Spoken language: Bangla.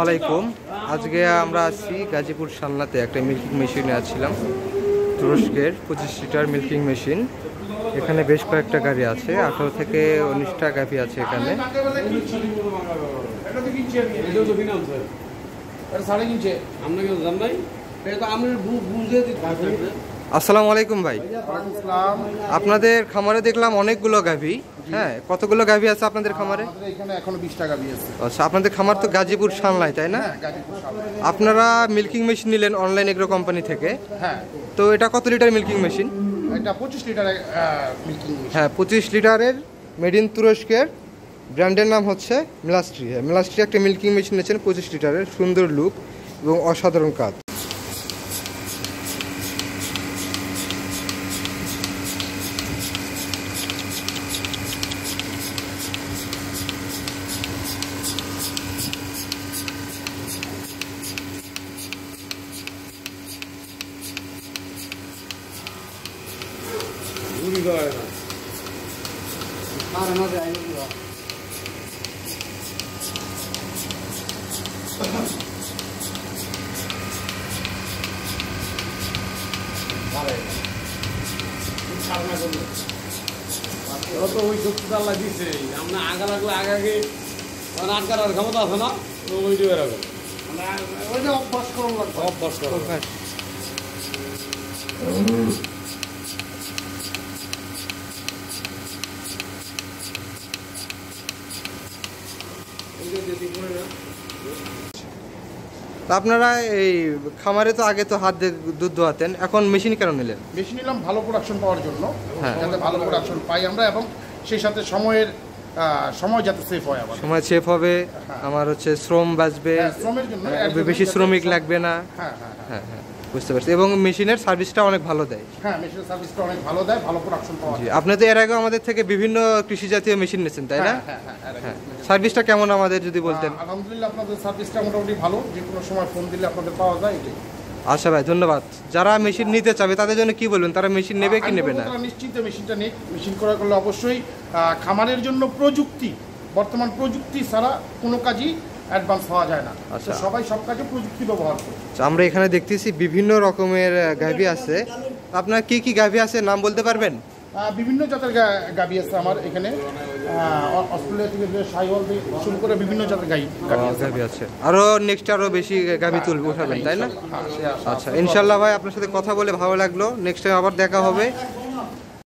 আলাইকুম। আজকে আমরা আছি গাজীপুর সালনাতে একটা মিল্কিং মেশিনে আছিলাম, তুরস্কের 25 লিটার মিল্কিং মেশিন। এখানে বেশ কয়েকটা গাড়ি আছে, 18 থেকে 19টা গাভি আছে এখানে। আসসালামু আলাইকুম ভাই। আপনাদের খামারে দেখলাম অনেকগুলো গাভি। হ্যাঁ, কতগুলো গাভি আছে আপনাদের খামারে? এখানে এখনো 20টা গাভি আছে। আচ্ছা, আপনাদের খামার তো গাজীপুর সালনায়, তাই না? হ্যাঁ, গাজীপুর সালনায়। আপনারা মিল্কিং মেশিন নিলেন অনলাইন এগ্রো কোম্পানি থেকে। হ্যাঁ। তো এটা কত লিটার মিল্কিং মেশিন? এটা 25 লিটারের মিল্কিং মেশিন। হ্যাঁ, 25 লিটারের, মেড ইন তুরস্কের, ব্র্যান্ডের নাম হচ্ছে মিলাস্ট্রি। হ্যাঁ, মিলাস্ট্রি একটা মিল্কিং মেশিন নিয়েছেন 25 লিটারের, সুন্দর লুক এবং অসাধারণ কাজ। ওই দক্ষতা আল্লাহ দিছে আমরা আগা লাগলে আগে আটকার আর ক্ষমতা আছে না, ওইটা এরকম ওইটা অভ্যাস করার লাগবে। অভ্যাস করো। আপনারা এই খামারে তো আগে তো হাত দিয়ে দুধ দোয়াতেন, এখন মেশিন কেন নিলেন? মেশিন নিলাম ভালো প্রোডাকশন পাওয়ার জন্য, হ্যাঁ। যাতে ভালো প্রোডাকশন পাই আমরা, এবং সেই সাথে সময় যাতে সেফ হয়। আবার সময় সেভ হবে, আমার হচ্ছে শ্রম বাঁচবে, শ্রমের জন্য বেশি শ্রমিক লাগবে না। হ্যাঁ হ্যাঁ হ্যাঁ হ্যাঁ, বুঝতে পারছি। এবং মেশিনের সার্ভিসটা অনেক ভালো দেয়। হ্যাঁ, মেশিনের সার্ভিসটা অনেক ভালো দেয়, ভালো প্রোডাকশন পাওয়া জি, যায়। আপনি তো এর আগে আমাদের থেকে বিভিন্ন কৃষি জাতীয় মেশিন নিয়েছেন, তাই না? হ্যাঁ হ্যাঁ হ্যাঁ। সার্ভিসটা কেমন আমাদের যদি বলতেন? আলহামদুলিল্লাহ, আপনাদের সার্ভিসটা মোটামুটি ভালো, যে কোনো সময় ফোন দিলে আপনাদের পাওয়া যায়। এটাই। আচ্ছা ভাই, ধন্যবাদ। যারা মেশিন নিতে চাবে তাদের জন্য কি বলবেন? তারা মেশিন নেবে কি নেবে না? নিশ্চিত মেশিনটা নিক। মেশিন করা করলে অবশ্যই খামারের জন্য প্রযুক্তি, বর্তমান প্রযুক্তি ছাড়া কোনো কাজই অ্যাডভান্স হওয়া যায় না। আচ্ছা। তো সবাই সব কাজে প্রযুক্তি ব্যবহার করে। আমরা এখানে দেখতেছি বিভিন্ন রকমের গাভি আছে। আপনার কি কি গাভি আছে নাম বলতে পারবেন? বিভিন্ন জাতের গাভি আছে আমার এখানে, অস্ট্রেলিয়া থেকে সাইওয়াল থেকে শুরু করে বিভিন্ন জাতের গাভি আছে। আরো নেক্সট আরো বেশি গাভি তুলবে, উঠাবেন, তাই না? আচ্ছা, ইনশাল্লাহ ভাই, আপনার সাথে কথা বলে ভালো লাগলো। নেক্সট টাইম আবার দেখা হবে।